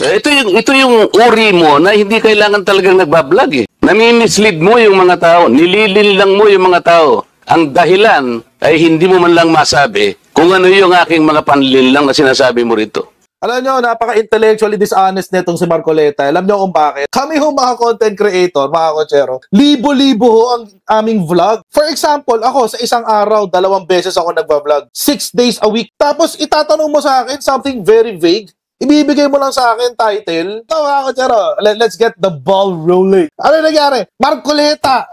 Ito yung uri mo na hindi kailangan talagang nagbablog eh. Nami-mislead mo yung mga tao, nililin lang mo yung mga tao. Ang dahilan ay hindi mo man lang masabi kung ano yung aking mga panlilang na sinasabi mo rito. Alam nyo, napaka-intellectually dishonest netong si Marcoleta. Alam nyo kung bakit? Kami ho mga content creator, mga kotsero, libo-libo ho ang aming vlog. For example, ako sa isang araw, 2 beses ako nagbablog. 6 days a week. Tapos itatanong mo sa akin something very vague. Ibibigay mo lang sa akin title. Ito mga kotsero, let's get the ball rolling. Ano nangyari? Marcoleta,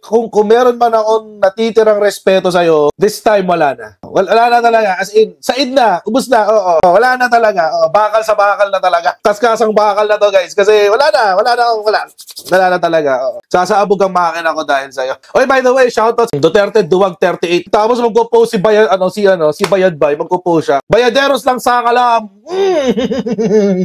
kung meron man akong natitirang respeto sa'yo, this time wala na. Wala na talaga. As in, said na. Ubus na. Oo. Wala na talaga. Oo. Bakal sa bakal na talaga. Kaskasang bakal na to, guys. Kasi wala na. Wala na talaga. Oo. Sasaabog ang makina ko dahil sa'yo. Oy, by the way, shoutout Duterte Duwag 38. Tapos magpo-post si Bayad Bay. Magpo-post siya. Bayaderos lang sa kalam.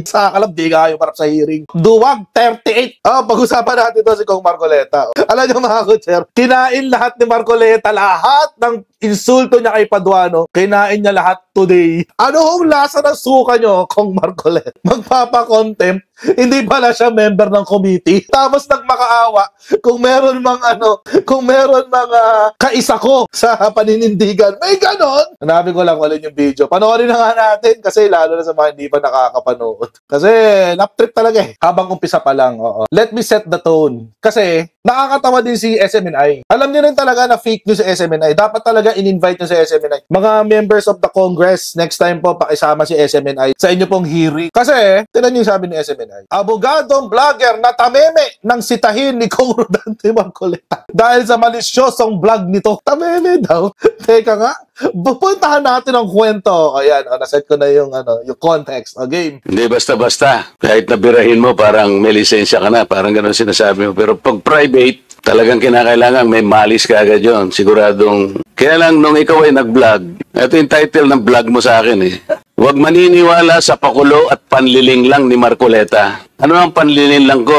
Sa kalam, di kayo parang sa hearing. Duwag 38. Pag-usapan natin to si Kong Marcoleta. Alam niyo mga kutser, kinain lahat ni Marcoleta, lahat ng insulto niya kay Paduano, kinain niya lahat today. Ano hong lasa ng suka nyo, Kong Marcoleta? Magpapa-contempt, hindi pala siya member ng committee. Tapos nagmakaawa kung meron mga kaisa ko sa paninindigan. May ganon! Hanapin ko lang ulit yung video. Panoorin na nga natin kasi lalo na sa mga hindi pa nakakapanood. Kasi naptrip talaga eh. Habang umpisa pa lang. Oo. Let me set the tone. Kasi nakakatawa din si SMNI. Alam niyo rin talaga na fake news si SMNI. Dapat talaga in-invite nyo si SMNI. Mga members of the Congress, next time po pakisama si SMNI sa inyo pong hearing. Kasi, tinan niyo yung sabi ni SMNI. Abogadong vlogger na tameme ng sitahin ni Kong Rodante Marcoleta. Dahil sa malisyosong vlog nito. Tameme daw. Teka nga, pupuntahan natin ang kwento. Ayan, naset ko na yung context. Game. Hindi basta-basta. Kahit nabirahin mo, parang may lisensya ka na. Parang ganun sinasabi mo. Pero pag private, talagang kinakailangan may malis ka agad yun. Siguradong. Kaya lang nung ikaw ay nag-vlog, ito yung title ng vlog mo sa akin eh. Huwag maniniwala sa pakulo at panliling lang ni Marcoleta. Ano ang panliling lang ko,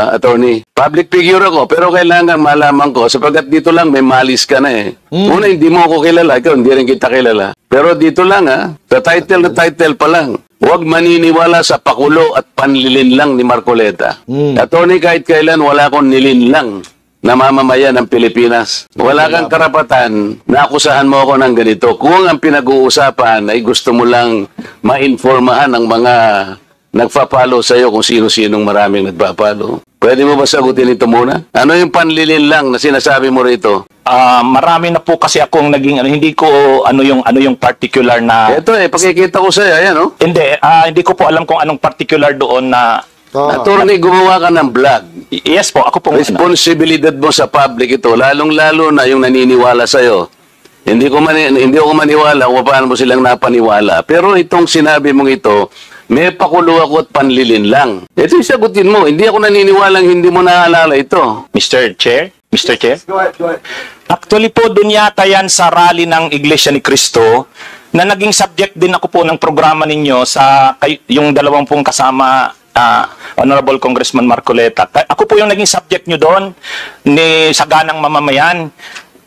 attorney? Public figure ako, pero kailangan malaman ko sapagkat dito lang may malis ka na eh. Una, hindi mo ako kilala, ikaw hindi rin kita kilala. Pero dito lang sa title na title pa lang. Huwag maniniwala sa pakulo at panlilin lang ni Marcoleta. Attorney, kahit kailan wala akong nilinlang na mamamayan ng Pilipinas. Wala kang karapatan na akusahan mo ako ng ganito. Kung ang pinag-uusapan ay gusto mo lang ma-informahan ang mga nagpa-follow sa'yo kung sino-sinong maraming nagpa-follow. Pwede mo ba sagutin ito muna? Ano yung panlilin lang na sinasabi mo rito? Marami na po kasi akong naging hindi ko ano yung particular na. Ito pakikita ko sa'yo, ayan Hindi ko po alam kung anong particular doon na. Attorney, gumawa ka ng vlog. Yes po, ako pong responsibilidad mo sa public ito, lalong-lalo na yung naniniwala sa'yo. Hindi ako maniwala kung paano mo silang napaniwala. Pero itong sinabi mong ito, may pakulo ako at panlilin lang. Ito yung sagutin mo. Hindi ako naniniwalang hindi mo naalala ito. Mr. Chair? Go ahead. Actually po, dun yata yan sa rally ng Iglesia ni Cristo na naging subject din ako po ng programa ninyo sa yung 2 pong kasama Honorable Congressman Marcoleta. Ako po yung naging subject nyo doon ni Saganang Mamamayan.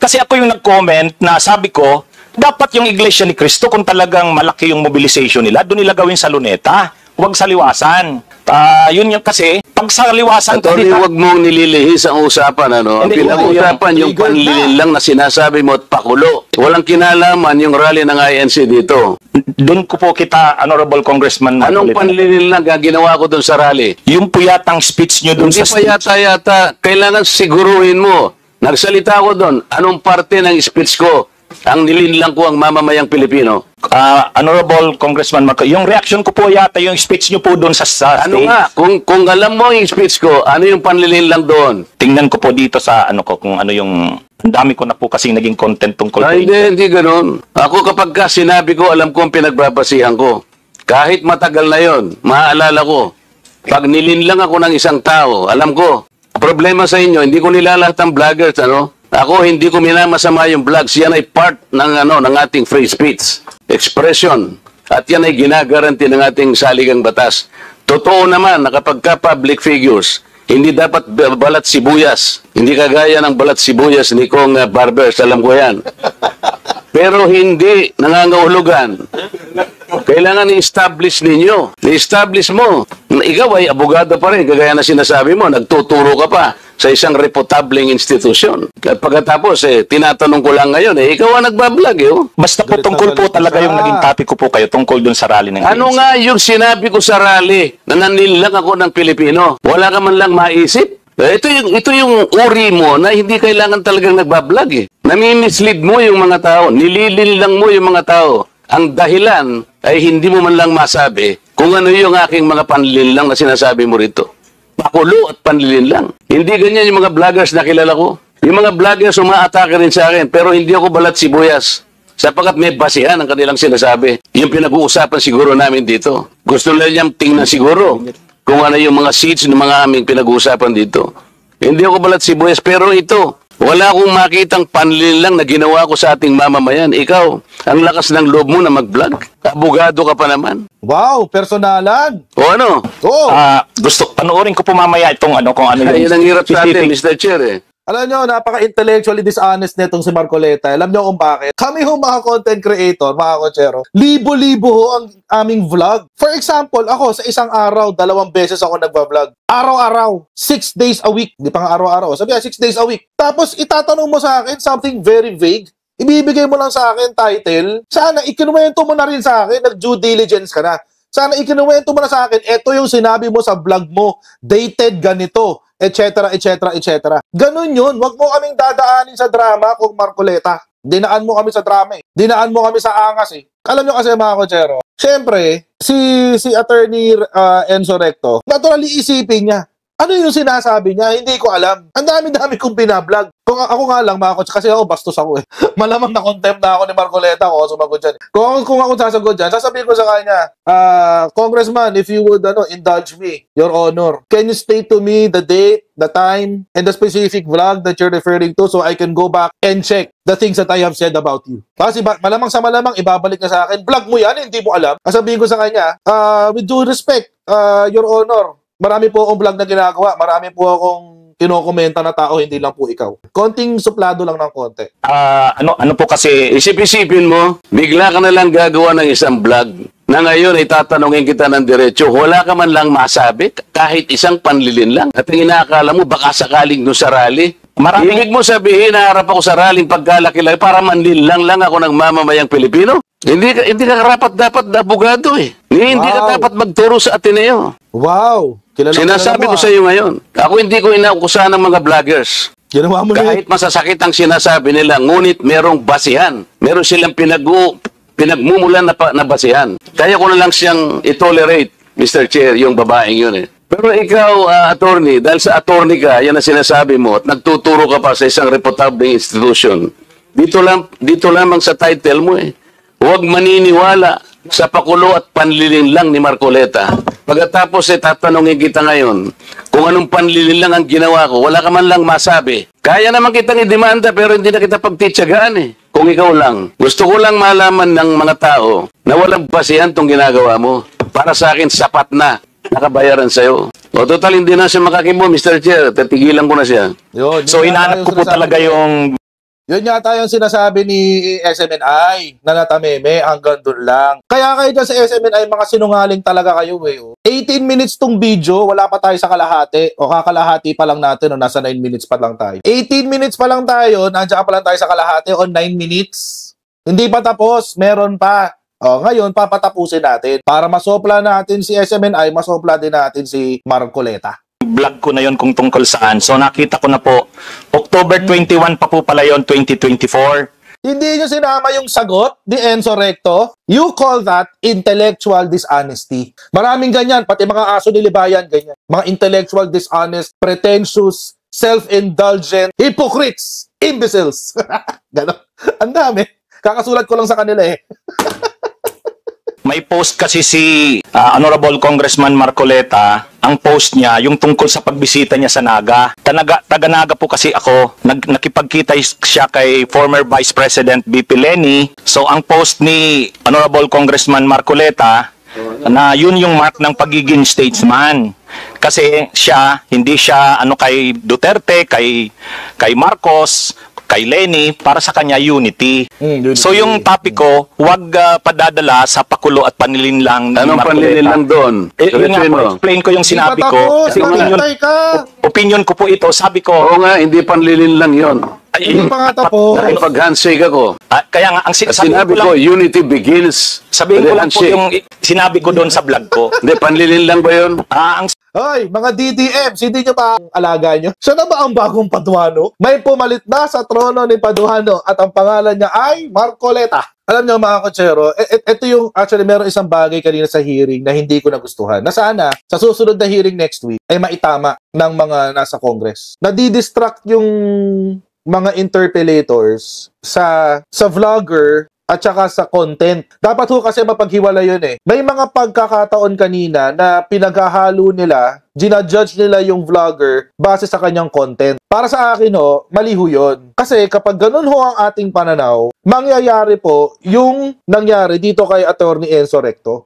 Kasi ako yung nag-comment na sabi ko, dapat yung Iglesia ni Cristo, kung talagang malaki yung mobilization nila, doon nila gawin sa Luneta. Huwag sa Liwasan. Yun yung kasi, pag sa Liwasan... Attorney, huwag mong nililihis ang usapan, Ang pinag-usapan yung panlilin lang na sinasabi mo at pakulo. Walang kinalaman yung rally ng INC dito. Doon ko po kita, Honorable Congressman Marcoleta. Anong panlilin lang ginawa ko doon sa rally? Yung po yatang speech nyo doon sa speech. Hindi pa yata. Kailangan siguruhin mo. Nagsalita ko doon. Anong parte ng speech ko? Ang nilinlang ko ang mamamayang Pilipino. Honorable Congressman Marcoleta, yung reaction ko po yata yung speech nyo po doon sa stage. Ano nga? Kung alam mo yung speech ko, ano yung panlilinlang doon? Tingnan ko po dito sa kung ano yung... Ang dami ko na po kasi naging content tungkol. Hindi ganun. Ako kapag sinabi ko, alam ko ang pinagbabasihan ko. Kahit matagal na yon, maaalala ko. Pag nilinlang ako ng isang tao, alam ko. Problema sa inyo, hindi ko nilalahat ang vloggers, Ako, hindi ko minamasama yung vlogs. Yan ay part ng ating free speech. Expression. At yan ay ginagaranti ng ating saligang batas. Totoo naman na kapag ka-public figures, hindi dapat balat sibuyas. Hindi kagaya ng balat sibuyas ni Kong Barbers. Alam ko yan. Pero hindi nangangahulugan Kailangan i-establish ninyo. I-establish mo. Ikaw ay abogado pa rin, kagaya na sinasabi mo, nagtuturo ka pa sa isang reputableng institusyon. At pagkatapos, tinatanong ko lang ngayon, ikaw ang nagbablog, oh. Basta po tungkol po talaga yung naging topic ko po kayo tungkol dun sa rally ng Ano ANC. nga yung sinabi ko sa rally na nanilang ako ng Pilipino? Wala ka man lang maisip? Ito yung uri mo na hindi kailangan talagang nagbablog eh. Nami-mislead mo yung mga tao, nililin lang mo yung mga tao. Ang dahilan ay hindi mo man lang masabi kung ano yung aking mga panlilinlang na sinasabi mo rito. Pakulo at panlilinlang. Hindi ganyan yung mga vloggers na kilala ko. Yung mga vloggers umaatake rin sa akin pero hindi ako balat sibuyas. Sapagkat may basihan ang kanilang sinasabi. Yung pinag-uusapan siguro namin dito. Gusto lang niyang tingnan siguro kung ano yung mga seeds ng mga aming pinag-uusapan dito. Hindi ako balat sibuyas, pero ito, wala akong makitang panlilang na ginawa ko sa ating mamamayan. Ikaw, ang lakas ng loob mo na mag-vlog. Abogado ka pa naman. Wow, personalan. O ano? Oh. Gusto, panoorin ko po mamaya itong ano, kung ano Ayun ang hirap sa atin, specific. Mr. Chair eh. Alam nyo, napaka-intellectually dishonest netong si Marcoleta. Alam nyo kung bakit? Kami ho mga content creator, mga kotsero, libo-libo ho ang aming vlog. For example, ako sa isang araw, 2 beses ako nagva-vlog. Araw-araw, 6 days a week. Hindi pa nga araw-araw. Sabi 6 days a week. Tapos itatanong mo sa akin something very vague. Ibibigay mo lang sa akin title. Sana ikinuwento mo na rin sa akin, nag-due diligence ka na. Sana ikinuwento mo na sa akin, ito yung sinabi mo sa vlog mo, dated ganito, etc., etc., etc. Ganun yun. Wag mo kaming dadaanin sa drama kung Marcoleta. Dinaan mo kami sa drama eh. Dinaan mo kami sa angas eh. Alam nyo kasi mga kotsero, syempre, si Attorney Enzo Recto, naturally isipin niya, ano yung sinasabi niya? Hindi ko alam. Ang dami-dami kong binablog. Kung ako nga lang, mga coach, kasi ako bastos ako eh. Malamang na-contempt na ako ni Marcoleta kung ako sumagot dyan. Kung ako sasagot dyan, sasabihin ko sa kanya, Congressman, if you would indulge me, Your Honor, can you state to me the date, the time, and the specific vlog that you're referring to so I can go back and check the things that I have said about you? Kasi malamang sa malamang, ibabalik na sa akin, vlog mo yan, hindi mo alam. Sasabihin ko sa kanya, with due respect, Your Honor, marami po akong vlog na ginagawa. Marami po akong kinokomenta na tao, hindi lang po ikaw. Konting suplado lang ng konti. Ano po kasi, Isip-isipin mo, bigla ka na lang gagawa ng isang vlog na ngayon ay tatanungin kita ng diretso, wala ka man lang masabi, kahit isang panlilin lang. At ang inaakala mo, baka sakaling doon sa rally. Ibig mo sabihin, naharap ako sa rallyng pagkalaki-laki para manlilang lang ako ng mamamayang Pilipino? Hindi ka karapat dapat na abogado eh. Hindi ka dapat magturo sa Ateneo. Wow! Sinasabi ko sa iyo ngayon, ako hindi ko inaukusahan ng mga vloggers. Ginawa mo Kahit masasakit ang sinasabi nila, ngunit merong basihan. Meron silang pinagmumulan na basihan. Kaya ko na lang siyang itolerate, Mr. Chair, yung babaeng yun eh. Pero ikaw, attorney, dahil sa attorney ka, yan ang sinasabi mo, at nagtuturo ka pa sa isang reputable institution, dito lamang sa title mo eh. Huwag maniniwala sa pakulo at panliling lang ni Marcoleta. Pagkatapos tatanungin kita ngayon kung anong panliling lang ang ginawa ko, wala ka man lang masabi. Kaya naman kitang idemanda pero hindi na kita pagtitsagaan eh. Kung ikaw lang. Gusto ko lang malaman ng mga tao na walang basihan tong ginagawa mo. Para sa akin, sapat na. Nakabayaran sa'yo. O total, hindi na siya makakibo, Mr. Chair. Tatigilan ko na siya. Yun, so inaanap ko po talaga yung yun yata yung sinasabi ni SMNI na natameme hanggang doon lang. Kaya kayo dyan sa SMNI, mga sinungaling talaga kayo eh. 18 minutes tong video, wala pa tayo sa kalahati. O kakalahati pa lang natin, o nasa 9 minutes pa lang tayo. 18 minutes pa lang tayo, nandiyan pa lang tayo sa kalahati o 9 minutes. Hindi pa tapos, meron pa. O, ngayon, papatapusin natin. Para masopla natin si SMNI, masopla din natin si Marcoleta. vlog ko na yon kung tungkol saan. So nakita ko na po, October 21 pa po pala yon, 2024. Hindi nyo sinama yung sagot ni Enzo Recto. You call that intellectual dishonesty. Maraming ganyan, pati mga aso ni Libayan, ganyan. Mga intellectual dishonest, pretentious, self-indulgent, hypocrites, imbeciles. Ganon. Ang dami. Kakasulat ko lang sa kanila eh. May post kasi si Honorable Congressman Marcoleta, ang post niya, yung tungkol sa pagbisita niya sa Naga. Taga-Naga po kasi ako, nakipagkita siya kay former Vice President BP Leni. So ang post ni Honorable Congressman Marcoleta, na yun yung mark ng pagiging statesman. Kasi siya, hindi siya kay Duterte, kay Marcos, kay Lenny, para sa kanya unity. Unity. So yung topic ko, huwag padadala sa pakulo at panlilinlang ng Anong Marcoleta. panlililang doon? Yun nga Diretsuhin po, mo. explain ko yung sinabi Di pa ko. tapos, Kasi maghintay ka. opinion ko po ito. Sabi ko, Oo nga, hindi panlilinlang yon. Hindi pa nga tapos. Nakipag-handshake ako. kaya nga, ang Sinabi ko, unity begins. sabihin ko lang po Handshake. yung sinabi ko doon sa vlog ko. Hindi, panlilinlang ba yun? Ang Hoy, mga DDMs, hindi nyo ba ang alaga nyo? Siya na ba ang bagong Paduano? May pumalit na sa trono ni Paduano at ang pangalan niya ay Marcoleta. Alam nyo mga kotsero, ito yung actually meron isang bagay kanina sa hearing na hindi ko nagustuhan. Na sana sa susunod na hearing next week ay maitama ng mga nasa Congress. Nadidistract yung mga interpellators sa vlogger at saka sa content. Dapat ho kasi mapaghiwala yun eh. May mga pagkakataon kanina na pinaghahalo nila, ginajudge nila yung vlogger base sa kanyang content. Para sa akin ho, mali ho yun. Kasi kapag ganun ho ang ating pananaw, mangyayari po yung nangyari dito kay Attorney Enzo Recto.